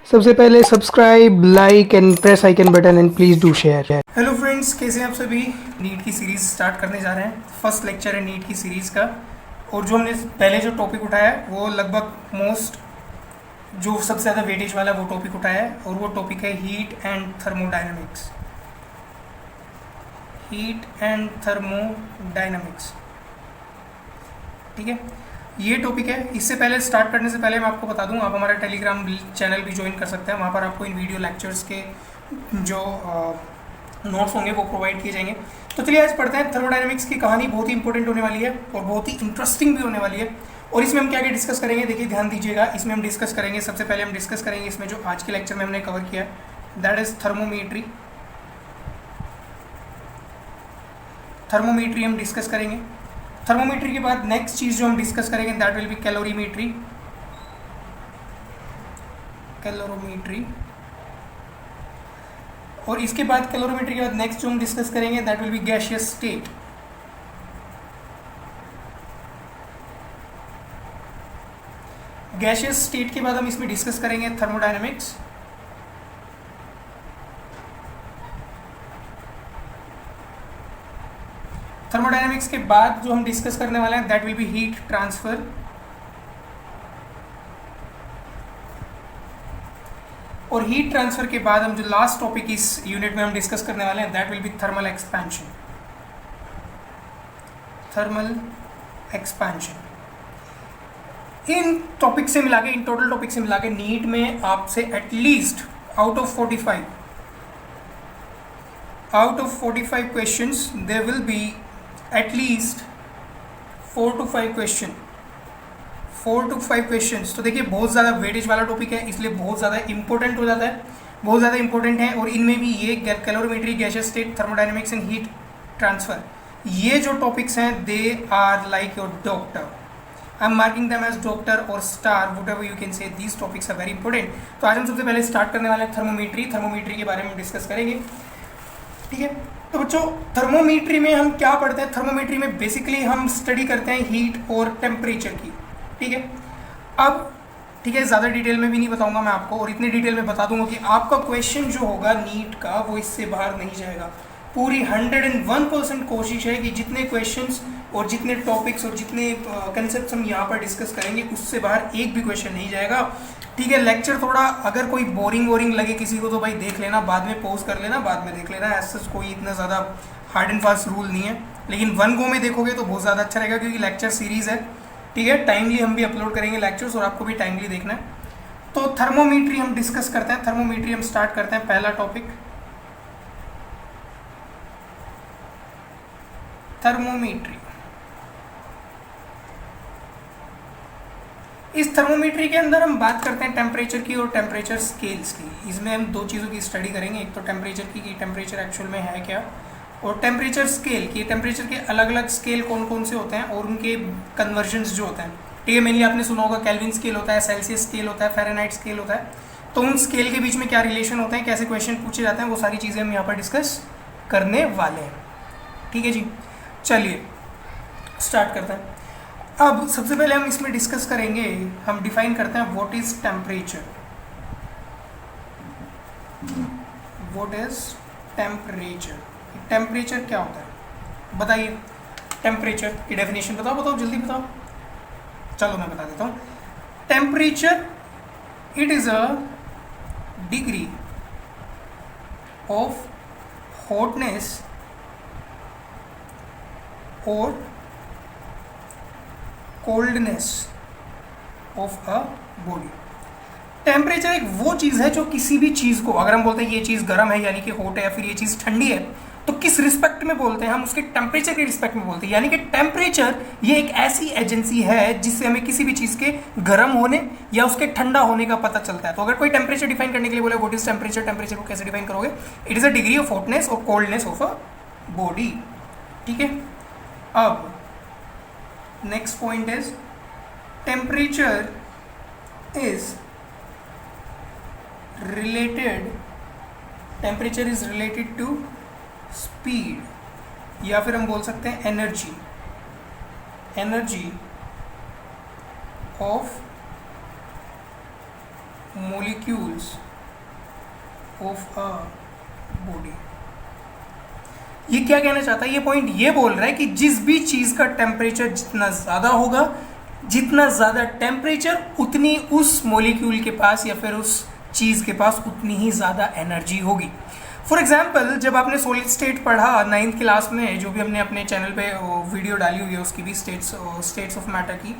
सबसे पहले subscribe, like and press icon button and please do share. Hello friends, कैसे हैं आप सभी। नीट की सीरीज़ स्टार्ट करने जा रहे हैं। फर्स्ट लेक्चर है नीट की सीरीज़ का। और जो हमने पहले जो टॉपिक उठाया है वो लगभग मोस्ट जो सबसे ज़्यादा वेटेज वाला वो टॉपिक उठाया है, और वो टॉपिक है heat and thermodynamics. Heat and thermodynamics, ठीक है, ये टॉपिक है। इससे पहले स्टार्ट करने से पहले मैं आपको बता दूं, आप हमारा टेलीग्राम चैनल भी ज्वाइन कर सकते हैं। वहाँ पर आपको इन वीडियो लेक्चर्स के जो नोट्स होंगे वो प्रोवाइड किए जाएंगे। तो चलिए आज पढ़ते हैं। थर्मोडायनामिक्स की कहानी बहुत ही इंपॉर्टेंट होने वाली है और बहुत ही इंटरेस्टिंग भी होने वाली है। और इसमें हम क्या क्या डिस्कस करेंगे, देखिए ध्यान दीजिएगा। इसमें हम डिस्कस करेंगे, सबसे पहले हम डिस्कस करेंगे इसमें जो आज के लेक्चर में हमने कवर किया है, दैट इज थर्मोमीट्री। थर्मोमीट्री हम डिस्कस करेंगे। थर्मोमीट्री के बाद नेक्स्ट चीज जो हम डिस्कस करेंगे that will be calorimetry. Calorimetry. और इसके बाद कैलोरीमीट्री के बाद नेक्स्ट जो हम डिस्कस करेंगे that will be gaseous state. Gaseous state के बाद हम इसमें डिस्कस करेंगे थर्मोडायनामिक्स। थर्मोडायनामिक्स के बाद जो हम डिस्कस करने वाले हैं that will be heat transfer. और हीट ट्रांसफर के बाद हम जो लास्ट टॉपिक इस यूनिट में हम डिस्कस करने वाले हैं that will be thermal expansion. Thermal expansion. In topic से मिला के, इन टोटल टॉपिक से मिला के नीट में आपसे at least out of 45 questions there will be at least 4 to 5 questions. तो देखिए बहुत ज़्यादा वेटेज वाला टॉपिक है, इसलिए बहुत ज़्यादा इंपॉर्टेंट हो जाता है, बहुत ज़्यादा इंपॉर्टेंट है। और इनमें भी ये calorimetry, gaseous state, thermodynamics and heat transfer, ये जो टॉपिक्स हैं they are like your doctor. I am marking them as doctor और star, whatever you can say, these topics are very important. तो आज हम सबसे पहले स्टार्ट करने वाले हैं थर्मोमीट्री। थर्मोमीट्री के बारे में डिस्कस करेंगे, ठीक है। तो बच्चों थर्मोमीट्री में हम क्या पढ़ते हैं, थर्मोमीट्री में बेसिकली हम स्टडी करते हैं हीट और टेम्परेचर की, ठीक है। अब ठीक है, ज़्यादा डिटेल में भी नहीं बताऊंगा मैं आपको, और इतने डिटेल में बता दूंगा कि आपका क्वेश्चन जो होगा नीट का वो इससे बाहर नहीं जाएगा। पूरी 101% कोशिश है कि जितने क्वेश्चंस और जितने टॉपिक्स और जितने कंसेप्ट हम यहाँ पर डिस्कस करेंगे उससे बाहर एक भी क्वेश्चन नहीं जाएगा, ठीक है। लेक्चर थोड़ा अगर कोई बोरिंग लगे किसी को तो भाई देख लेना, बाद में पॉज कर लेना, बाद में देख लेना। ऐसा कोई इतना ज़्यादा हार्ड एंड फास्ट रूल नहीं है, लेकिन वन गो में देखोगे तो बहुत ज़्यादा अच्छा रहेगा, क्योंकि लेक्चर सीरीज़ है, ठीक है। टाइमली हम भी अपलोड करेंगे लेक्चर्स और आपको भी टाइमली देखना है। तो थर्मोमीट्री हम डिस्कस करते हैं। थर्मोमीट्री हम स्टार्ट करते हैं। पहला टॉपिक थर्मोमीट्री। इस थर्मोमीट्री के अंदर हम बात करते हैं टेम्परेचर की और टेम्परेचर स्केल्स की। इसमें हम दो चीज़ों की स्टडी करेंगे, एक तो टेम्परेचर की कि टेम्परेचर एक्चुअल में है क्या, और टेम्परेचर स्केल की टेम्परेचर के अलग अलग स्केल कौन कौन से होते हैं और उनके कन्वर्जन्स जो होते हैं, ठीक है। मेनली आपने सुना होगा केल्विन स्केल होता है, सेल्सियस स्केल होता है, फ़ारेनहाइट स्केल होता है। तो उन स्केल के बीच में क्या रिलेशन होते हैं, कैसे क्वेश्चन पूछे जाते हैं, वो सारी चीज़ें हम यहाँ पर डिस्कस करने वाले हैं, ठीक है जी। चलिए स्टार्ट करते हैं। अब सबसे पहले हम इसमें डिस्कस करेंगे, हम डिफाइन करते हैं what is temperature. What is temperature, temperature क्या होता है बताइए। टेम्परेचर की डेफिनेशन बताओ जल्दी बताओ। चलो मैं बता देता हूँ। Temperature it is a degree of hotness और coldness of a body. Temperature एक वो चीज़ है जो किसी भी चीज़ को, अगर हम बोलते हैं ये चीज़ गर्म है यानी कि हॉट है, या फिर ये चीज़ ठंडी है, तो किस रिस्पेक्ट में बोलते हैं हम, उसके टेम्परेचर के रिस्पेक्ट में बोलते हैं। यानी कि टेम्परेचर ये एक ऐसी एजेंसी है जिससे हमें किसी भी चीज़ के गर्म होने या उसके ठंडा होने का पता चलता है। तो अगर कोई टेम्परेचर डिफाइन करने के लिए बोले व्हाट इज टेम्परेचर, टेम्परेचर को कैसे डिफाइन करोगे, it is a degree of hotness और कोल्डनेस ऑफ अ बॉडी, ठीक है। अब next point is temperature is related to speed, या फिर हम बोल सकते हैं energy of molecules of a body. ये क्या कहना चाहता है, ये पॉइंट ये बोल रहा है कि जिस भी चीज का टेम्परेचर जितना ज्यादा होगा, जितना ज्यादा टेम्परेचर, उतनी उस मॉलिक्यूल के पास या फिर उस चीज के पास उतनी ही ज्यादा एनर्जी होगी। फॉर एग्जाम्पल, जब आपने सॉलिड स्टेट पढ़ा 9th क्लास में, जो भी हमने अपने चैनल पे वीडियो डाली हुई है उसकी भी, स्टेट्स ऑफ मैटर की,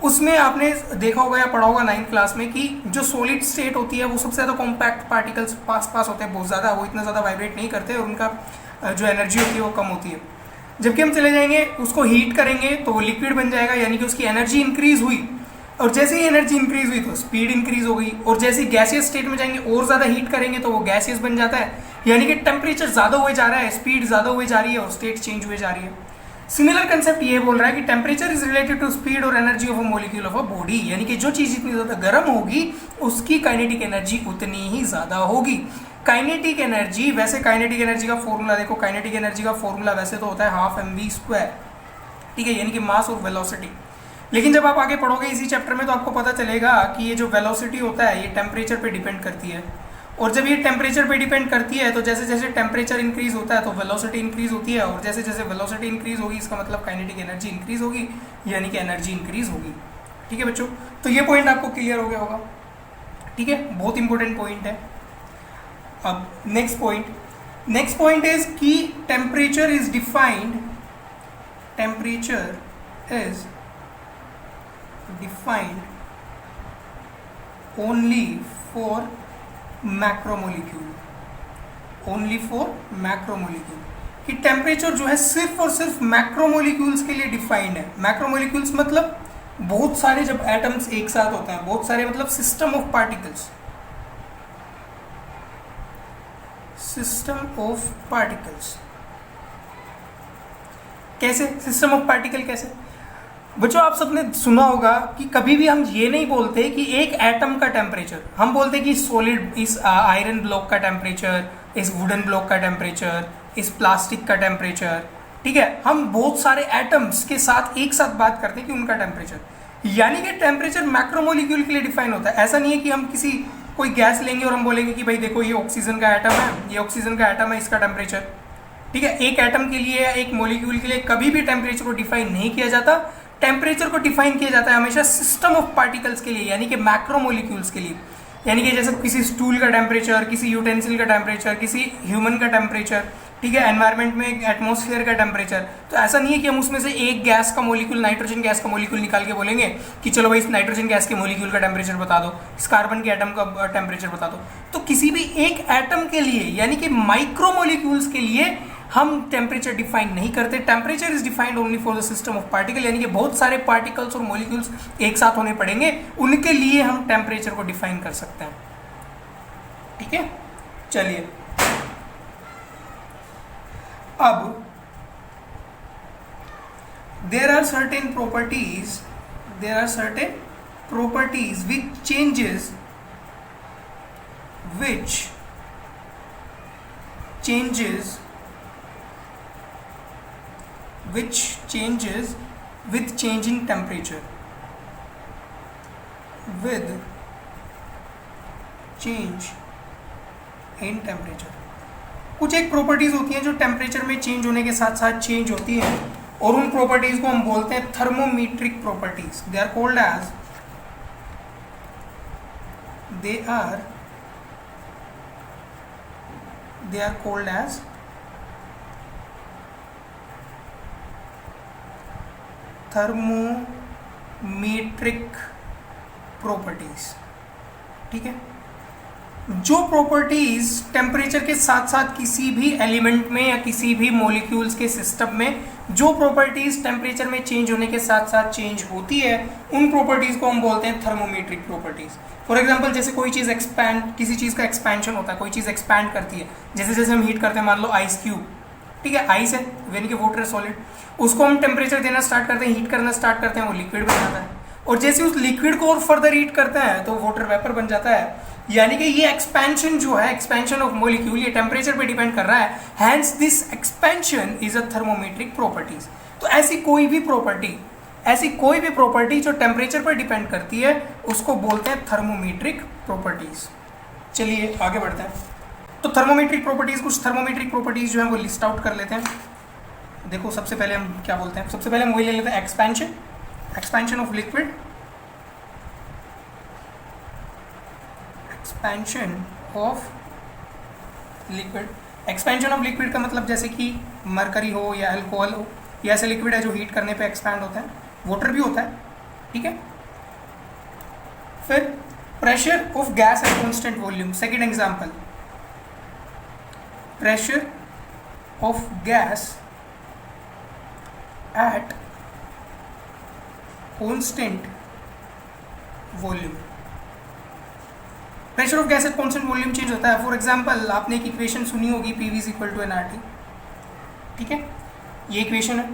उसमें आपने देखा होगा या पढ़ा होगा 9th क्लास में कि जो सॉलिड स्टेट होती है वो सबसे ज़्यादा कॉम्पैक्ट पार्टिकल्स पास होते हैं बहुत ज़्यादा, वो इतना ज़्यादा वाइब्रेट नहीं करते और उनका जो एनर्जी होती है वो कम होती है। जबकि हम चले जाएंगे उसको हीट करेंगे तो वो लिक्विड बन जाएगा, यानी कि उसकी एनर्जी इंक्रीज हुई, और जैसे ही एनर्जी इंक्रीज हुई तो स्पीड इंक्रीज हो गई, और जैसे गैसियस स्टेट में जाएंगे और ज़्यादा हीट करेंगे तो वो गैसियस बन जाता है, यानी कि टेम्परेचर ज़्यादा हुए जा रहा है, स्पीड ज़्यादा हुए जा रही है और स्टेट चेंज हुए जा रही है। सिमिलर कंसेप्ट ये बोल रहा है कि temperature is related to speed और energy of a molecule of a body, यानी कि जो चीज़ जितनी ज़्यादा गर्म होगी उसकी काइनेटिक एनर्जी उतनी ही ज़्यादा होगी। काइनेटिक एनर्जी, वैसे काइनेटिक एनर्जी का फॉर्मूला देखो, काइनेटिक एनर्जी का फॉर्मूला वैसे तो होता है 12mv², ठीक है, यानी कि मास और वेलोसिटी। लेकिन जब आप आगे पढ़ोगे इसी चैप्टर में तो आपको पता चलेगा कि ये जो वेलोसिटी होता है ये टेम्परेचर पे डिपेंड करती है, और जब ये टेम्परेचर पे डिपेंड करती है तो जैसे जैसे टेम्परेचर इंक्रीज होता है तो वेलोसिटी इंक्रीज होती है, और जैसे जैसे वेलोसिटी इंक्रीज होगी इसका मतलब काइनेटिक एनर्जी इंक्रीज होगी, यानी कि एनर्जी इंक्रीज होगी। ठीक है बच्चों, तो ये पॉइंट आपको क्लियर हो गया होगा। ठीक है, बहुत इंपॉर्टेंट पॉइंट है। अब नेक्स्ट पॉइंट इज कि temperature is defined only for macromolecule, कि टेम्परेचर जो है सिर्फ और सिर्फ मैक्रोमोलिक्यूल्स के लिए डिफाइंड है। मैक्रोमोलिक्यूल्स मतलब बहुत सारे जब एटम्स एक साथ होते हैं, बहुत सारे मतलब सिस्टम ऑफ पार्टिकल्स, कैसे सिस्टम ऑफ पार्टिकल कैसे? बच्चों आप सबने सुना होगा कि कभी भी हम ये नहीं बोलते कि एक एटम का टेम्परेचर, हम बोलते कि सॉलिड, इस आयरन ब्लॉक का टेम्परेचर, इस वुडन ब्लॉक का टेम्परेचर, इस प्लास्टिक का टेम्परेचर, ठीक है, हम बहुत सारे एटम्स के साथ एक साथ बात करते हैं कि उनका टेम्परेचर, यानी कि टेम्परेचर मैक्रोमोलिक्यूल के लिए डिफाइन होता है। ऐसा नहीं है कि हम कोई गैस लेंगे और हम बोलेंगे कि भाई देखो ये ऑक्सीजन का एटम है, ये ऑक्सीजन का एटम है, इसका टेम्परेचर, ठीक है। एक एटम के लिए या एक मॉलिक्यूल के लिए कभी भी टेम्परेचर को डिफाइन नहीं किया जाता। टेम्परेचर को डिफाइन किया जाता है हमेशा सिस्टम ऑफ पार्टिकल्स के लिए, यानी कि मैक्रोमोलिक्यूल्स के लिए, यानी कि जैसे किसी स्टूल का टेम्परेचर, किसी यूटेंसिल का टेम्परेचर, किसी ह्यूमन का टेम्परेचर, ठीक है, एनवायरनमेंट में एटमॉस्फेयर का टेम्परेचर। तो ऐसा नहीं है कि हम उसमें से एक गैस का मॉलिक्यूल, नाइट्रोजन गैस का मॉलिक्यूल निकाल के बोलेंगे कि चलो भाई इस नाइट्रोजन गैस के मॉलिक्यूल का टेम्परेचर बता दो, इस कार्बन के एटम का टेम्परेचर बता दो। तो किसी भी एक एटम के लिए, यानी कि माइक्रोमोलिक्यूल्स के लिए हम टेम्परेचर डिफाइन नहीं करते। Temperature is defined only for the system of particle, यानी कि बहुत सारे पार्टिकल्स और मॉलिक्यूल्स एक साथ होने पड़ेंगे, उनके लिए हम टेम्परेचर को डिफाइन कर सकते हैं। ठीक है, चलिए अब there are certain properties which changes with changing temperature, with change in temperature। कुछ एक प्रॉपर्टीज होती हैं जो टेम्परेचर में चेंज होने के साथ साथ चेंज होती हैं, और उन प्रॉपर्टीज को हम बोलते हैं thermometric properties. They are called as thermometric properties. ठीक है, जो प्रॉपर्टीज टेम्परेचर के साथ साथ किसी भी एलिमेंट में या किसी भी मॉलिक्यूल्स के सिस्टम में जो प्रॉपर्टीज टेम्परेचर में चेंज होने के साथ साथ चेंज होती है, उन प्रॉपर्टीज को हम बोलते हैं थर्मोमीट्रिक प्रॉपर्टीज। फॉर एग्जांपल, जैसे कोई चीज़ किसी चीज़ का एक्सपेंशन होता है, कोई चीज़ एक्सपैंड करती है, जैसे जैसे हम हीट करते हैं, मान लो आइस क्यूब, ठीक है, आइस है यानी कि वाटर है, सॉलिड, उसको हम टेम्परेचर देना स्टार्ट करते हैं, हीट करना स्टार्ट करते हैं, वो लिक्विड बन जाता है, और जैसे उस लिक्विड को और फर्दर हीट करते हैं तो वाटर वेपर बन जाता है। यानी कि ये एक्सपेंशन जो है, एक्सपेंशन ऑफ मॉलिक्यूल, ये टेम्परेचर पे डिपेंड कर रहा है, hence this expansion is a thermometric properties. तो ऐसी कोई भी प्रॉपर्टी ऐसी कोई भी प्रॉपर्टी जो टेम्परेचर पर डिपेंड करती है उसको बोलते हैं थर्मोमेट्रिक प्रॉपर्टीज। चलिए आगे बढ़ते हैं। तो थर्मोमेट्रिक प्रॉपर्टीज, कुछ थर्मोमेट्रिक प्रॉपर्टीज जो है वो लिस्ट आउट कर लेते हैं। देखो सबसे पहले हम क्या बोलते हैं, सबसे पहले हम वही ले लेते हैं, expansion, expansion of liquid, expansion of liquid. Expansion of liquid का मतलब जैसे कि मरकरी हो या अल्कोहल हो, या ऐसे लिक्विड है जो हीट करने पे एक्सपैंड होता है, वाटर भी होता है, ठीक है। फिर pressure of gas at constant volume, second example, pressure of gas at constant volume. Pressure of gas at constant volume change होता है। फॉर एग्जांपल आपने एक इक्वेशन सुनी होगी, PV is equal to nRT, ठीक है, ये इक्वेशन है।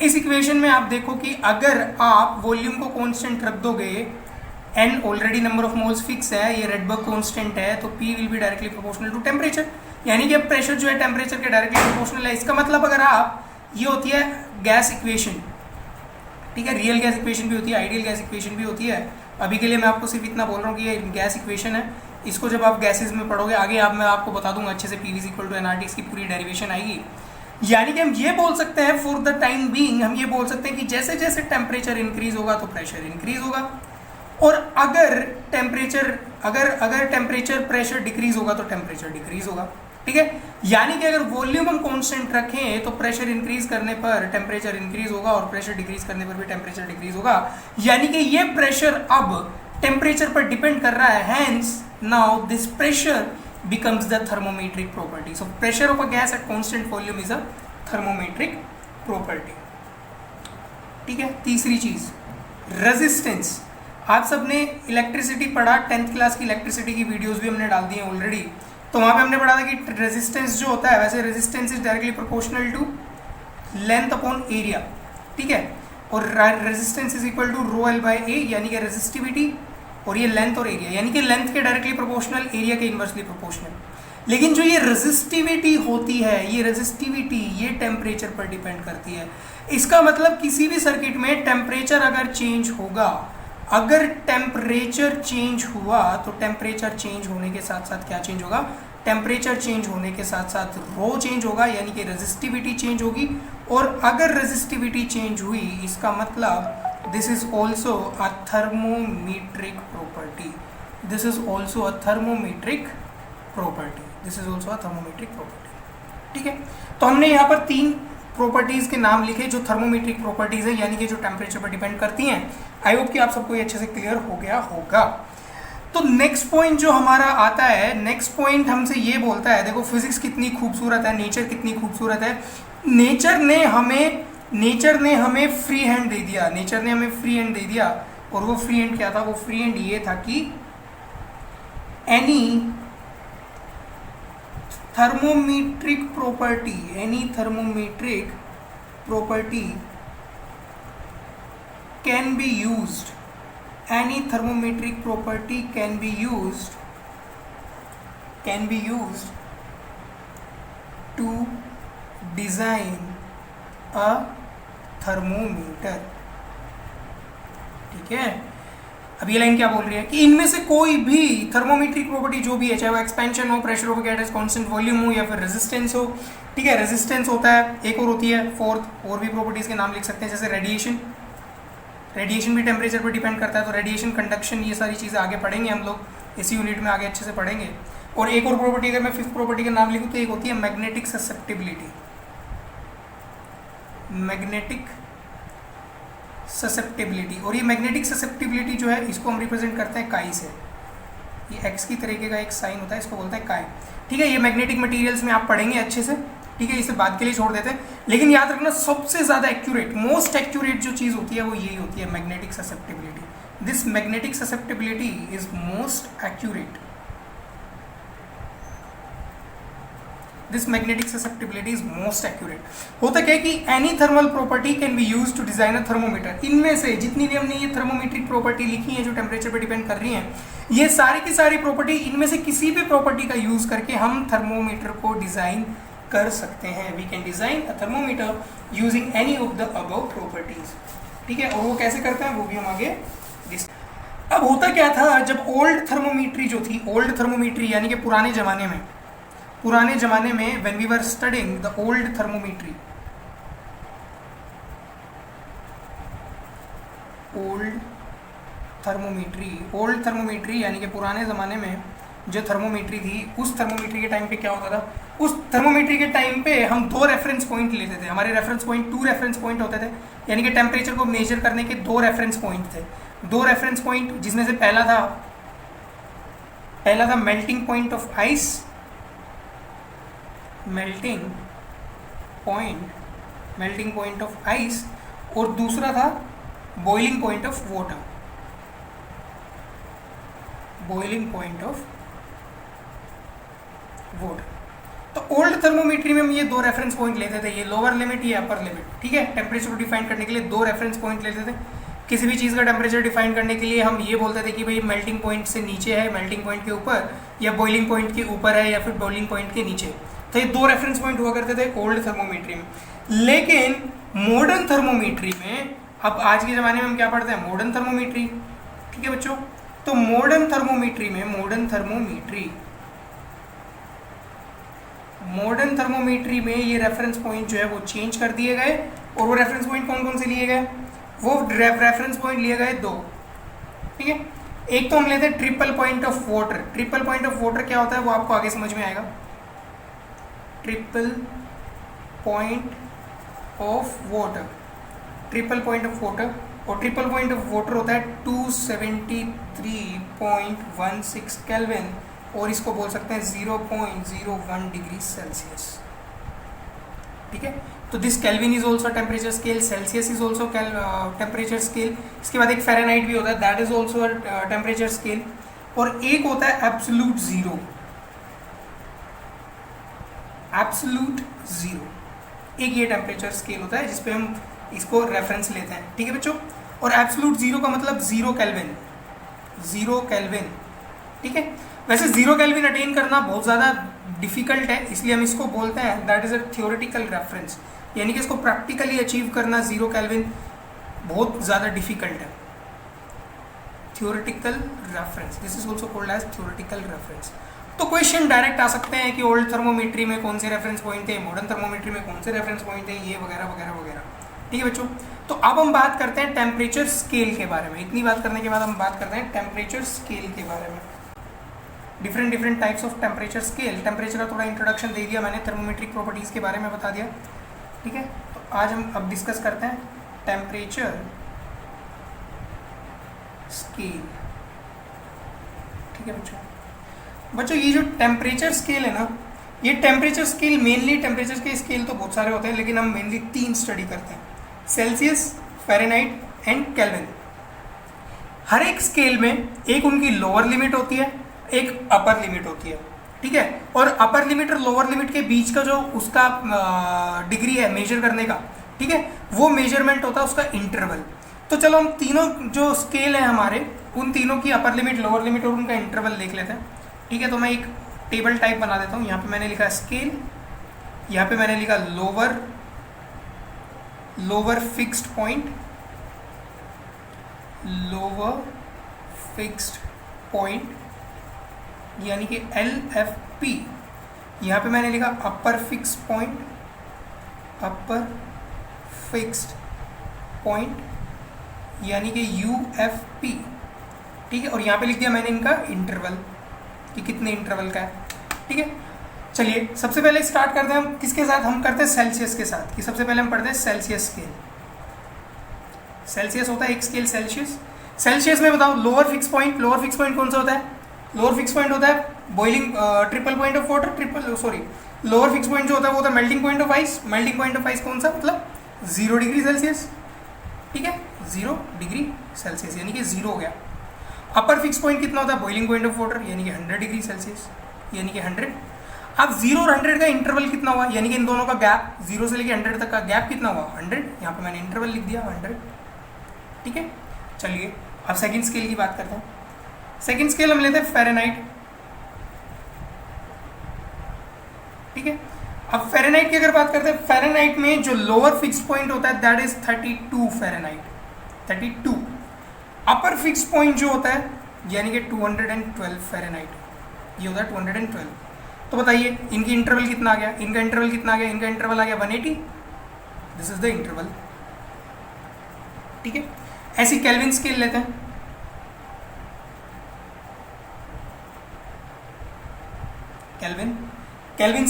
इस इक्वेशन में आप देखो कि अगर आप वॉल्यूम को कांस्टेंट रख दोगे, n already number of moles fix है, ये रेडबर्ग कांस्टेंट है, तो P will be directly proportional to temperature, यानी कि अब प्रेशर जो है टेम्परेचर के डायरेक्टली प्रोपोर्शनल है। इसका मतलब अगर आप, ये होती है गैस इक्वेशन, ठीक है, रियल गैस इक्वेशन भी होती है, आइडियल गैस इक्वेशन भी होती है। अभी के लिए मैं आपको सिर्फ इतना बोल रहा हूँ कि ये गैस इक्वेशन है, इसको जब आप गैसेज में पढ़ोगे आगे मैं आपको बता दूंगा अच्छे से, PV is equal to nRT, इसकी पूरी डेरिवेशन आएगी। यानी कि हम ये बोल सकते हैं, फॉर द टाइम बीइंग हम ये बोल सकते हैं कि जैसे जैसे टेम्परेचर इंक्रीज होगा तो प्रेशर इंक्रीज होगा, और अगर टेम्परेचर प्रेशर डिक्रीज होगा तो टेम्परेचर डिक्रीज होगा, ठीक है। यानी कि अगर वॉल्यूम हम कांस्टेंट रखें तो प्रेशर इंक्रीज करने पर टेम्परेचर इंक्रीज होगा, और प्रेशर डिक्रीज करने पर भी टेम्परेचर डिक्रीज होगा। यानी कि ये प्रेशर अब टेम्परेचर पर डिपेंड कर रहा है, hence now this pressure becomes the thermometric property. So pressure of a gas at constant volume is a thermometric property. ठीक है। तीसरी चीज रेजिस्टेंस। आप सबने इलेक्ट्रिसिटी पढ़ा, 10th क्लास की इलेक्ट्रिसिटी की वीडियोस भी हमने डाल दी हैं ऑलरेडी। तो वहां पे हमने पढ़ा था कि रेजिस्टेंस जो होता है, वैसे resistance is directly proportional to length upon area, ठीक है, और resistance is equal to rho L by A, यानी कि रेजिस्टिविटी, और ये लेंथ और एरिया, यानी कि लेंथ के डायरेक्टली प्रोपोर्शनल, एरिया के इन्वर्सली प्रोपोर्शनल। लेकिन जो ये रेजिस्टिविटी होती है, ये रेजिस्टिविटी ये टेम्परेचर पर डिपेंड करती है। इसका मतलब किसी भी सर्किट में टेम्परेचर अगर चेंज होगा, अगर टेम्परेचर चेंज हुआ तो टेम्परेचर चेंज होने के साथ साथ क्या चेंज होगा, टेम्परेचर चेंज होने के साथ साथ रो चेंज होगा, यानी कि रेजिस्टिविटी चेंज होगी। और अगर रेजिस्टिविटी चेंज हुई, इसका मतलब this is also a thermometric property. This is also a thermometric property. This is also a thermometric property. ठीक है, तो हमने यहाँ पर 3 प्रॉपर्टीज के नाम लिखे जो थर्मोमेट्रिक प्रॉपर्टीज है, यानी कि जो टेम्परेचर पर डिपेंड करती हैं। आई होप कि आप सबको ये अच्छे से क्लियर हो गया होगा। तो नेक्स्ट पॉइंट जो हमारा आता है, नेक्स्ट पॉइंट हमसे ये बोलता है, देखो फिजिक्स कितनी खूबसूरत है, नेचर कितनी खूबसूरत है। नेचर ने हमें फ्री हैंड दे दिया, नेचर ने हमें फ्री हैंड दे दिया, और वो फ्री हैंड क्या था, वो फ्री हैंड ये था कि any thermometric property can be used, any thermometric property can be used to design a thermometer। ठीक है, अब ये लाइन क्या बोल रही है कि इनमें से कोई भी थर्मोमेट्रिक प्रॉपर्टी जो भी है, चाहे वो एक्सपेंशन हो, pressure of gas, constant volume हो, या फिर रेजिस्टेंस हो, ठीक है, रेजिस्टेंस होता है, एक और होती है फोर्थ, और भी प्रॉपर्टीज के नाम लिख सकते हैं, जैसे रेडिएशन भी टेम्परेचर पर डिपेंड करता है, तो रेडिएशन, कंडक्शन, ये सारी चीज़ें आगे पढ़ेंगे हम लोग इसी यूनिट में, आगे अच्छे से पढ़ेंगे। और एक और प्रॉपर्टी, अगर मैं 5th प्रॉपर्टी का नाम लिखूँ तो एक होती है मैग्नेटिक ससेप्टिबिलिटी। और ये मैग्नेटिक ससेप्टिबिलिटी जो है, इसको हम रिप्रेजेंट करते हैं काई से। ये एक्स की तरीके का एक साइन होता है, इसको बोलते हैं काई। ठीक है, ये मैग्नेटिक मटीरियल्स में आप पढ़ेंगे अच्छे से, ठीक है, इसे बाद के लिए छोड़ देते हैं। लेकिन याद रखना, सबसे ज़्यादा एक्यूरेट, मोस्ट एक्यूरेट जो चीज़ होती है वो यही होती है, magnetic susceptibility. This magnetic susceptibility is most accurate. This magnetic susceptibility is most accurate. होता क्या है कि any thermal property can be use to design a thermometer. इनमें से जितनी भी हमने ये थर्मोमेट्रिक प्रॉपर्टी लिखी है जो टेम्परेचर पर डिपेंड कर रही हैं, ये सारी की सारी प्रॉपर्टी, इनमें से किसी भी प्रॉपर्टी का यूज करके हम थर्मोमीटर को डिजाइन कर सकते हैं। We can design a thermometer using any of the above properties. ठीक है, और वो कैसे करते हैं वो भी हम आगे अब होता क्या था, जब ओल्ड थर्मोमीट्री जो थी, ओल्ड थर्मोमीट्री यानी कि पुराने ज़माने में when we were studding the old thermometry, old thermometry यानी कि पुराने ज़माने में जो थर्मोमीट्री थी, उस थर्मोमीट्री के टाइम पे क्या होता था, उस थर्मोमीट्री के टाइम पे हम 2 रेफरेंस पॉइंट लेते थे। हमारे रेफरेंस पॉइंट 2 रेफरेंस पॉइंट होते थे, यानी कि टेम्परेचर को मेजर करने के 2 रेफरेंस पॉइंट थे। 2 रेफरेंस पॉइंट, जिसमें से पहला था melting point of ice, melting point of ice, और दूसरा था बॉइलिंग पॉइंट ऑफ वाटर, तो ओल्ड थर्मोमीट्री में हम ये 2 रेफरेंस पॉइंट लेते थे, ये लोअर लिमिट, ये अपर लिमिट, ठीक है। टेम्परेचर को डिफाइन करने के लिए 2 रेफरेंस पॉइंट लेते थे। किसी भी चीज़ का टेम्परेचर डिफाइन करने के लिए हम ये बोलते थे कि भाई मेल्टिंग पॉइंट से नीचे है, मेल्टिंग पॉइंट के ऊपर, या बॉइलिंग पॉइंट के ऊपर है, या फिर बॉइलिंग पॉइंट के नीचे। तो ये 2 रेफरेंस पॉइंट हुआ करते थे ओल्ड थर्मोमीट्री में। लेकिन मॉडर्न थर्मोमीट्री में, अब आज के ज़माने में हम क्या पढ़ते हैं, मॉडर्न थर्मोमीट्री, ठीक है बच्चों। तो मॉडर्न थर्मोमीट्री में ये रेफरेंस पॉइंट जो है वो चेंज कर दिए गए, और वो रेफरेंस पॉइंट कौन कौन से लिए गए, वो रेफरेंस पॉइंट लिए गए 2, ठीक है। एक तो हम लेते हैं triple point of water. Triple point of water क्या होता है वो आपको आगे समझ में आएगा। ट्रिपल पॉइंट ऑफ वाटर, और ट्रिपल पॉइंट ऑफ वाटर होता है 273.16 केल्विन, और इसको बोल सकते हैं 0.01 डिग्री सेल्सियस, ठीक है। तो this kelvin is also temperature scale, Celsius is also temperature scale. इसके बाद एक फ़ारेनहाइट भी होता है, that is also temperature scale. और एक होता है एब्सोल्यूट ज़ीरो, एक ये टेम्परेचर स्केल होता है जिसपे हम इसको रेफरेंस लेते हैं, ठीक है बच्चों। और एब्सोल्यूट ज़ीरो का मतलब 0 केल्विन, ठीक है। वैसे 0 केल्विन अटेन करना बहुत ज़्यादा डिफिकल्ट है, इसलिए हम इसको बोलते हैं that is a theoretical reference, यानी कि इसको प्रैक्टिकली अचीव करना 0 केल्विन बहुत ज़्यादा डिफिकल्ट है। Theoretical reference, this is also called as theoretical reference. तो क्वेश्चन डायरेक्ट आ सकते हैं कि ओल्ड थर्मोमीट्री में कौन से रेफरेंस पॉइंट थे, मॉडर्न थर्मोमीट्री में कौन से रेफरेंस पॉइंट थे, ये वगैरह वगैरह वगैरह, ठीक है बच्चों। तो अब हम बात करते हैं टेम्परेचर स्केल के बारे में। इतनी बात करने के बाद हम बात करते हैं टेम्परेचर स्केल के बारे में। Different types of temperature scale. Temperature का थोड़ा इंट्रोडक्शन दे दिया मैंने, थर्मोमेट्रिक प्रॉपर्टीज़ के बारे में बता दिया, ठीक है। तो आज हम अब डिस्कस करते हैं टेम्परेचर स्केल, ठीक है बच्चों। ये जो टेम्परेचर स्केल है ना, ये टेम्परेचर स्केल मेनली, टेम्परेचर के स्केल तो बहुत सारे होते हैं, लेकिन हम मेनली 3 स्टडी करते हैं, सेल्सियस, फ़ारेनहाइट एंड केल्विन। हर एक स्केल में एक उनकी लोअर लिमिट होती है, एक अपर लिमिट होती है, ठीक है। और अपर लिमिट और लोअर लिमिट के बीच का जो उसका डिग्री है मेजर करने का, ठीक है, वो मेजरमेंट होता है उसका इंटरवल। तो चलो हम तीनों जो स्केल है हमारे, उन तीनों की अपर लिमिट, लोअर लिमिट और उनका इंटरवल देख लेते हैं, ठीक है। तो मैं एक टेबल टाइप बना देता हूँ। यहाँ पे मैंने लिखा स्केल, यहाँ पे मैंने लिखा लोअर फिक्स्ड पॉइंट यानी कि LFP। यहाँ पे मैंने लिखा अपर फिक्स्ड पॉइंट यानी कि UFP, ठीक है। और यहाँ पे लिख दिया मैंने इनका इंटरवल कि कितने इंटरवल का है, ठीक है। चलिए सबसे पहले स्टार्ट करते हैं हम किसके साथ, हम करते हैं सेल्सियस के साथ, कि सबसे पहले हम पढ़ते हैं सेल्सियस स्केल। सेल्सियस होता है एक स्केल सेल्सियस में बताओ लोअर फिक्स पॉइंट कौन सा होता है, लोअर फिक्स पॉइंट होता है boiling triple point of water, lower fix point जो होता है वो होता है melting point of ice. Melting point of ice कौन सा, मतलब 0 डिग्री सेल्सियस, ठीक है, 0 डिग्री सेल्सियस यानी कि 0 हो गया। अपर फिक्स पॉइंट कितना होता है, बॉइलिंग पॉइंट ऑफ वाटर यानी कि 100 डिग्री सेल्सियस यानी कि 100। अब 0 और 100 का इंटरवल कितना हुआ, यानी कि इन दोनों का गैप, 0 से लेकर 100 तक का गैप कितना हुआ, 100। यहाँ पे मैंने इंटरवल लिख दिया 100, ठीक है। चलिए अब सेकंड स्केल की बात करते हैं। सेकंड स्केल हम लेते हैं फ़ारेनहाइट, ठीक है। अब फ़ारेनहाइट की अगर बात करते हैं, फ़ारेनहाइट में जो लोअर फिक्स पॉइंट होता है that is 32 Fahrenheit, 32। Upper fix point जो होता है यानी कि 212 फ़ारेनहाइट, ये होता है 212। तो बताइए इनकी इंटरवल कितना आ गया, इनका इंटरवल कितना आ गया, इनका इंटरवल आ गया 180। This is the interval. ठीक है, ऐसी केल्विन स्केल लेते हैं। केल्विन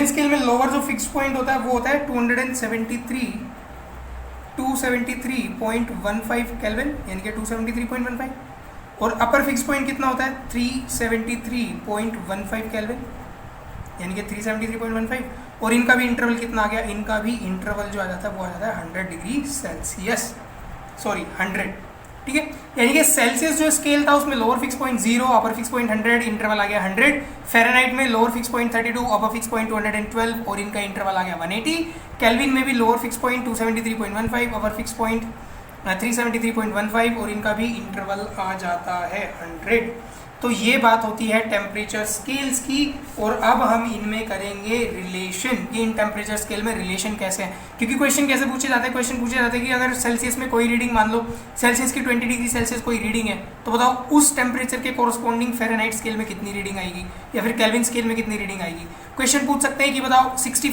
स्केल में लोअर जो फिक्स पॉइंट होता है वो होता है 273.15 केल्विन, यानी कि 273.15, और अपर फिक्स पॉइंट कितना होता है 373.15 केल्विन, यानी कि 373.15, और इनका भी इंटरवल कितना आ गया, इनका भी इंटरवल जो आ जाता है वो आ जाता है 100 डिग्री सेल्सियस, सॉरी 100। ठीक है, यानी कि सेल्सियस जो स्केल था उसमें lower fix point 0, upper fix point 100, interval आ गया 100। फ़ारेनहाइट में lower fix point 32, upper fix point 212 और इनका इंटरवल आ गया 180। केल्विन में भी लोअर फिक्स पॉइंट 273.15, अपर फिक्स पॉइंट 373.15 और इनका भी इंटरवल आ जाता है 100। तो ये बात होती है टेम्परेचर स्केल्स की, और अब हम इनमें करेंगे रिलेशन, ये इन टेम्परेचर स्केल में रिलेशन कैसे है, क्योंकि क्वेश्चन कैसे पूछे जाते हैं, क्वेश्चन पूछे जाते हैं कि अगर सेल्सियस में कोई रीडिंग, मान लो सेल्सियस की 20 डिग्री सेल्सियस कोई रीडिंग है, तो बताओ उस टेम्परेचर के कोरस्पॉन्डिंग फ़ारेनहाइट स्केल में कितनी रीडिंग आएगी, या फिर केल्विन स्केल में कितनी रीडिंग आएगी। क्वेश्चन पूछ सकते हैं कि बताओ 16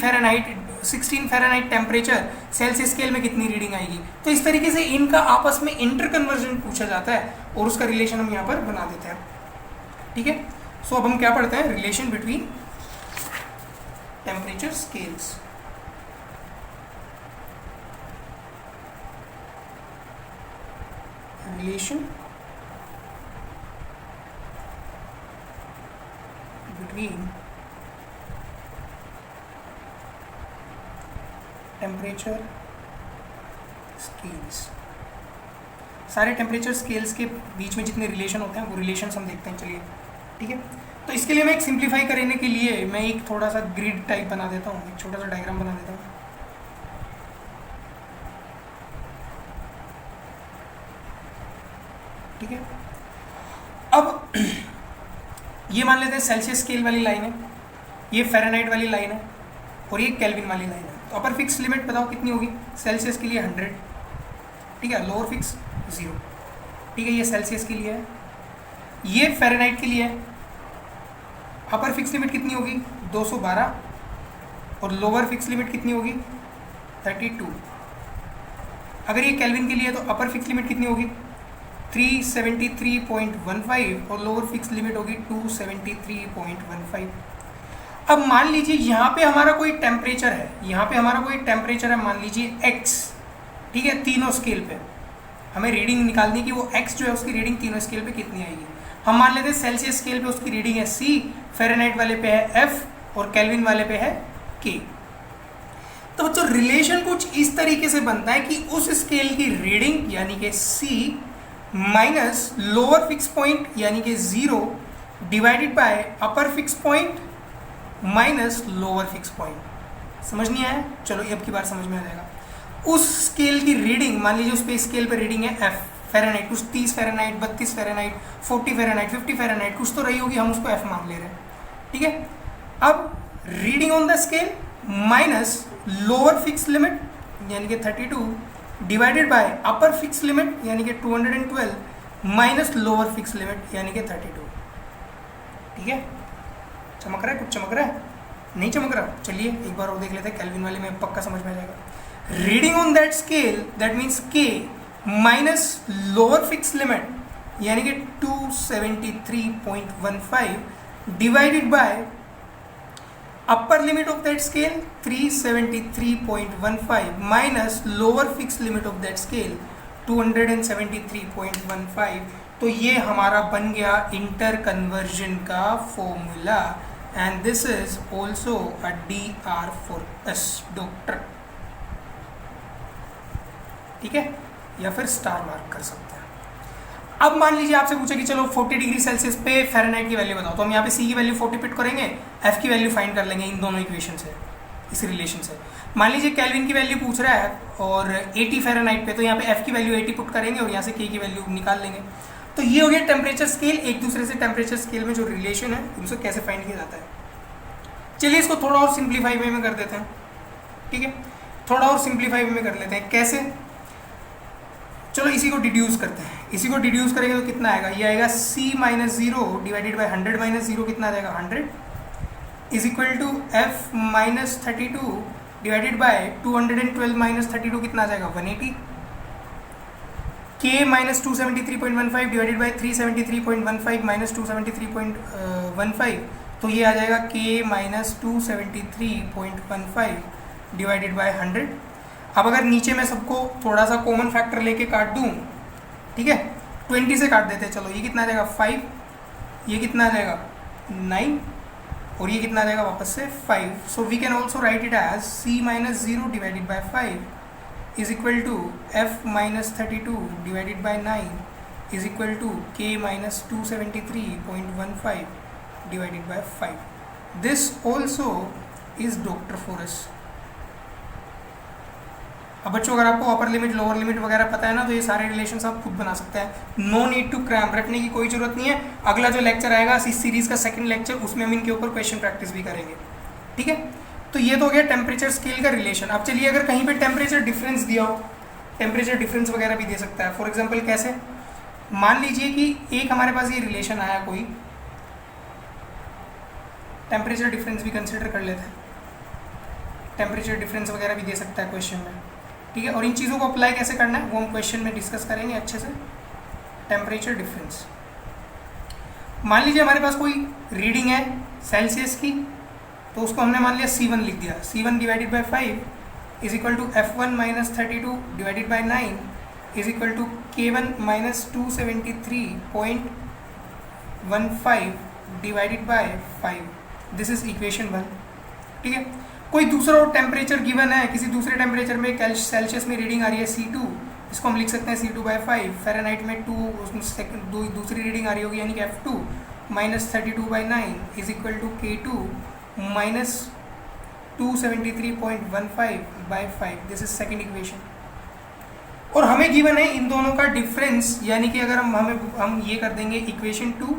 फ़ारेनहाइट टेम्परेचर सेल्सियस स्केल में कितनी रीडिंग आएगी। तो इस तरीके से इनका आपस में इंटर कन्वर्जन पूछा जाता है और उसका रिलेशन हम यहाँ पर बना देते हैं। ठीक है, सो अब हम क्या पढ़ते हैं, relation between temperature scales. Relation between temperature scales. सारे टेम्परेचर स्केल्स के बीच में जितने रिलेशन होते हैं वो रिलेशन हम देखते हैं। चलिए ठीक है, तो इसके लिए मैं एक सिंप्लीफाई करने के लिए मैं एक थोड़ा सा ग्रिड टाइप बना देता हूँ, एक छोटा सा डायग्राम बना देता हूँ। ठीक है, अब ये मान लेते हैं सेल्सियस स्केल वाली लाइन है, ये फ़ारेनहाइट वाली लाइन है, और ये केल्विन वाली लाइन है। तो अपर फिक्स लिमिट बताओ कितनी होगी, सेल्सियस के लिए 100, ठीक है, लोअर फिक्स 0, ठीक है, ये सेल्सियस के लिए है, ये फ़ारेनहाइट के लिए है। अपर फिक्स लिमिट कितनी होगी 212, और लोअर फिक्स लिमिट कितनी होगी 32। अगर ये केल्विन के लिए है तो अपर फिक्स लिमिट कितनी होगी 373.15 और लोअर फिक्स लिमिट होगी 273.15। अब मान लीजिए यहाँ पे हमारा कोई टेम्परेचर है, यहाँ पे हमारा कोई टेम्परेचर है, मान लीजिए x, ठीक है, तीनों स्केल पे हमें रीडिंग निकालनी कि वो x जो है उसकी रीडिंग तीनों स्केल पे कितनी आएगी। हम मान लेते हैं सेल्सियस स्केल पे उसकी रीडिंग है c, फ़ारेनहाइट वाले पे है f और केल्विन वाले पे है k। तो बच्चों रिलेशन कुछ इस तरीके से बनता है कि उस स्केल की रीडिंग यानी कि c minus lower fix point यानी कि 0 divided by upper fix point minus lower fix point. समझ नहीं आया? चलो अब की बार समझ में आ जाएगा। उस स्केल की रीडिंग, मान लीजिए उस पे स्केल पे रीडिंग है f फ़ारेनहाइट, कुछ 30 फ़ारेनहाइट, 32 फ़ारेनहाइट, 40 फ़ारेनहाइट, 50 फ़ारेनहाइट, कुछ तो रही होगी, हम उसको f मान ले रहे हैं। ठीक है, अब reading on the scale minus lower fix limit यानी कि 32 divided bye upper fix limit यानी कि 212 माइनस लोअर फिक्स लिमिट यानी कि 32। ठीक है, चमक रहा है? कुछ चमक रहा है? नहीं चमक रहा? चलिए एक बार और देख लेते हैं, केल्विन वाले में पक्का समझ में आ जाएगा। Reading on that scale that means k minus lower fix limit यानी कि 273.15 divided by upper limit of that scale 373.15 minus lower fix limit of that scale 273.15। तो ये हमारा बन गया इंटर कन्वर्जन का formula, and this is also a DR for us doctor. ठीक है, या फिर स्टार मार्क कर सकते हैं। अब मान लीजिए आपसे पूछा कि चलो 40 डिग्री सेल्सियस पे फ़ारेनहाइट की वैल्यू बताओ, तो हम यहाँ पे c की वैल्यू 40 पिट करेंगे, f की वैल्यू फाइंड कर लेंगे इन दोनों इक्वेशन से, इस रिलेशन से। मान लीजिए केल्विन की वैल्यू पूछ रहा है और 80 फ़ारेनहाइट पे, तो यहाँ पे f की वैल्यू 80 पुट करेंगे और यहाँ से k की वैल्यू निकाल लेंगे। तो ये हो गया टेम्परेचर स्केल। एक दूसरे से टेम्परेचर स्केल में जो रिलेशन है उनसे कैसे फाइंड किया जाता है। चलिए इसको थोड़ा और सिंप्लीफाई वे में कर देते हैं। ठीक है, थोड़ा और सिंप्लीफाई वे में कर लेते हैं। कैसे? चलो इसी को डिड्यूस करते हैं, इसी को डिड्यूस करेंगे तो कितना आएगा, ये आएगा c minus zero divided by 100 minus zero, कितना आ जाएगा 100 is equal to f minus 32 divided by 212 minus 32, कितना आ जाएगा 180, k minus 273.15 divided by 373.15 minus 273.15, तो ये आ जाएगा k माइनस 273.15 डिवाइडेड बाय 100। अब अगर नीचे मैं सबको थोड़ा सा कॉमन फैक्टर लेके काट दूं, ठीक है, 20 से काट देते हैं, चलो ये कितना आ जाएगा 5, ये कितना आ जाएगा 9 और ये कितना आ जाएगा वापस से 5। So we can also write it as c minus zero divided by 5 is equal to f minus 32 divided by 9 is equal to k minus 273.15 divided by 5। This also is doctor for us. अब बच्चों अगर आपको upper limit lower limit वगैरह पता है ना, तो ये सारे रिलेशंस आप खुद बना सकते हैं, नो नीड टू क्रैम्प, रटने की कोई जरूरत नहीं है। अगला जो लेक्चर आएगा इस सीरीज का सेकंड लेक्चर, उसमें हम इनके ऊपर क्वेश्चन प्रैक्टिस भी करेंगे, ठीक है। तो ये तो हो गया टेम्परेचर स्केल का रिलेशन। अब चलिए अगर कहीं पे टेम्परेचर डिफरेंस दिया हो, टेम्परेचर डिफरेंस वगैरह भी दे सकता है। फॉर एग्जाम्पल कैसे, मान लीजिए कि एक हमारे पास ये रिलेशन आया, कोई टेम्परेचर डिफरेंस भी कंसिडर कर लेते हैं, टेम्परेचर डिफरेंस वगैरह भी दे सकता है क्वेश्चन में, ठीक है। और इन चीज़ों को अप्लाई कैसे करना है वो हम क्वेश्चन में डिस्कस करेंगे अच्छे से। टेम्परेचर डिफरेंस, मान लीजिए हमारे पास कोई रीडिंग है सेल्सियस की, तो उसको हमने मान लिया C1 लिख दिया, C1 divided by 5 is equal to F1 minus 32 divided by 9 is equal to K1 minus 273.15 divided by 5। This is equation 1, ठीक है। कोई दूसरा टेम्परेचर गिवन है, किसी दूसरे टेम्परेचर में सेल्सियस में रीडिंग आ रही है C2, इसको हम लिख सकते हैं C2 बाई 5, फ़ारेनहाइट में 2, उसमें दूसरी रीडिंग आ रही होगी यानी कि F2 minus 32 by 9 is equal to K2 minus 273.15 by 5। This is second equation. और हमें गिवन है इन दोनों का डिफरेंस, यानी कि अगर हम ये कर देंगे equation 2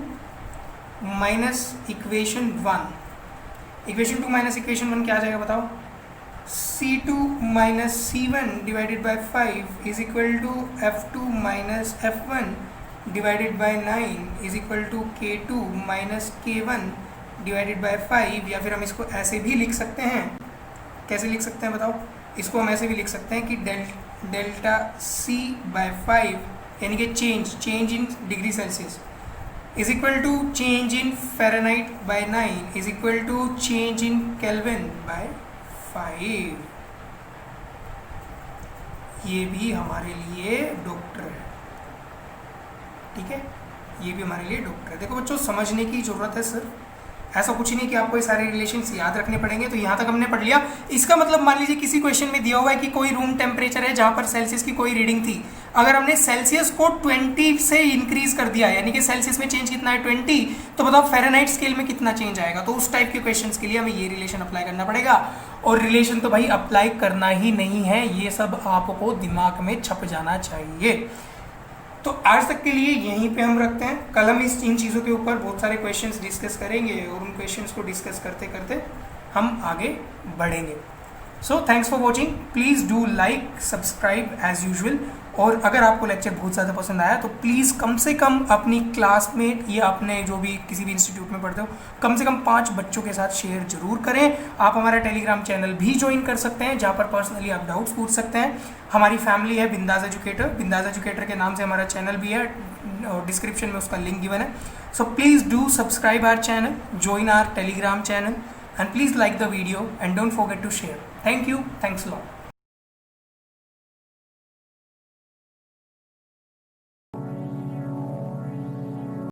minus equation 1, equation 2 minus equation 1 क्या आ जाएगा बताओ, C2 minus C1 divided by 5 is equal to F2 minus F1 divided by 9 is equal to K2 minus K1 divided by 5। या फिर हम इसको ऐसे भी लिख सकते हैं, कैसे लिख सकते हैं बताओ, इसको हम ऐसे भी लिख सकते हैं कि डेल्टा C बाई 5 यानी कि change in degree Celsius is equal to change in Fahrenheit by 9 is equal to change in Kelvin by 5। ये भी हमारे लिए डॉक्टर है, ठीक है, ये भी हमारे लिए डॉक्टर है। देखो बच्चों समझने की ज़रूरत है सर, ऐसा कुछ नहीं कि आपको ये सारे रिलेशंस याद रखने पड़ेंगे। तो यहाँ तक हमने पढ़ लिया। इसका मतलब मान लीजिए किसी क्वेश्चन में दिया हुआ है कि कोई रूम टेम्परेचर है जहाँ पर सेल्सियस की कोई रीडिंग थी, अगर हमने सेल्सियस को 20 से इंक्रीज कर दिया, यानी कि सेल्सियस में चेंज कितना है 20, तो बताओ फ़ारेनहाइट स्केल में कितना चेंज आएगा। तो उस टाइप के क्वेश्चंस के लिए हमें ये रिलेशन अप्लाई करना पड़ेगा। और रिलेशन तो भाई अप्लाई करना ही नहीं है, ये सब आपको दिमाग में छप जाना चाहिए। तो आज तक के लिए यहीं पे हम रखते हैं। कल हम इन चीज़ों के ऊपर बहुत सारे क्वेश्चंस डिस्कस करेंगे और उन क्वेश्चंस को डिस्कस करते करते हम आगे बढ़ेंगे। So thanks for watching, please do like subscribe as usual. और अगर आपको लेक्चर बहुत ज़्यादा पसंद आया तो प्लीज़ कम से कम अपनी क्लासमेट या अपने जो भी किसी भी इंस्टीट्यूट में पढ़ते हो कम से कम 5 बच्चों के साथ शेयर जरूर करें। आप हमारा टेलीग्राम चैनल भी ज्वाइन कर सकते हैं जहाँ पर पर्सनली आप डाउट्स पूछ सकते हैं। हमारी फैमिली है बिंदास एजुकेटर के नाम से हमारा चैनल भी है, डिस्क्रिप्शन में उसका लिंक गिवन है। So please do subscribe our channel, join our telegram channel, and please like the video and don't forget to share. Thank you. Thanks a lot.